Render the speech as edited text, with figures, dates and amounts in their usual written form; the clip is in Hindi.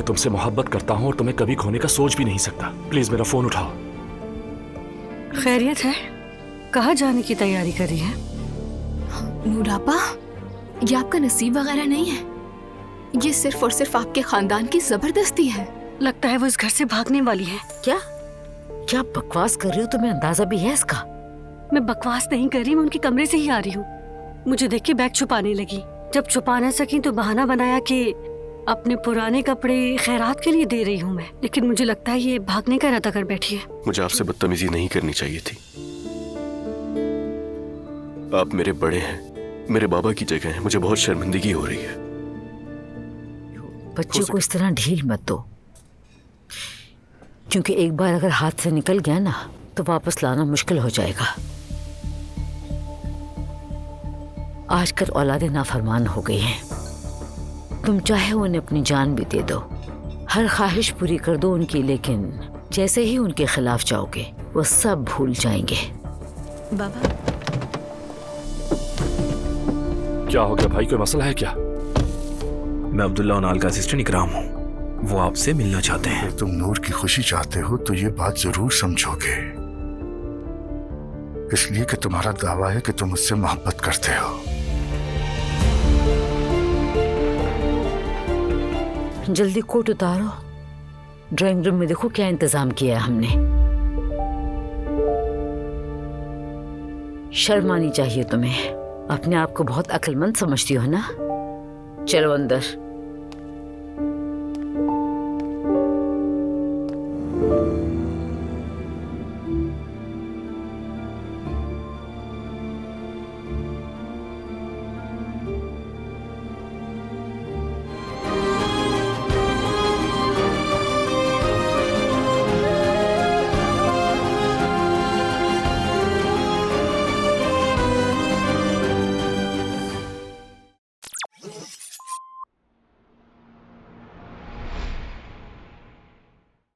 मैं तुमसे मोहब्बत करता हूँ और तुम्हें कभी खोने का सोच भी नहीं सकता। प्लीज मेरा फोन उठाओ। खैरियत है? कहाँ जाने की तैयारी करी है? नूरापा, ये आपका नसीब वगैरह नहीं है, ये सिर्फ और सिर्फ आपके खानदान की जबरदस्ती है। लगता है वो इस घर से भागने वाली है। क्या क्या बकवास कर रही हो? तुम्हें अंदाजा भी है इसका? मैं बकवास नहीं कर रही, मैं उनके कमरे से ही आ रही हूँ। मुझे देख के बैग छुपाने लगी। जब छुपा ना सकी तो बहाना बनाया कि अपने पुराने कपड़े खैरात के लिए दे रही हूँ मैं। लेकिन मुझे लगता है ये भागने का इरादा कर बैठी है। मुझे आपसे बदतमीजी नहीं करनी चाहिए थी। आप मेरे बड़े हैं, मेरे बाबा की जगह है। मुझे बहुत शर्मिंदगी हो रही है। बच्चों को इस तरह ढील मत दो, क्योंकि एक बार अगर हाथ से निकल गया ना तो वापस लाना मुश्किल हो जाएगा। आजकल औलादे नाफरमान हो गई हैं। तुम चाहे उन्हें अपनी जान भी दे दो, हर ख्वाहिश पूरी कर दो उनकी, लेकिन जैसे ही उनके खिलाफ जाओगे वो सब भूल जाएंगे। बाबा, क्या हो गया भाई, कोई मसला है क्या? मैं अब्दुल्ला उनाल का असिस्टेंट इकराम हूँ। वो आपसे मिलना चाहते हैं। अगर तुम नूर की खुशी चाहते हो तो ये बात जरूर समझोगे, इसलिए कि तुम्हारा दावा है कि तुम उससे मोहब्बत करते हो। जल्दी कोट उतारो, ड्राइंग रूम में देखो क्या इंतजाम किया है हमने। शर्म आनी चाहिए तुम्हें, अपने आप को बहुत अक्लमंद समझती हो ना। चलो अंदर।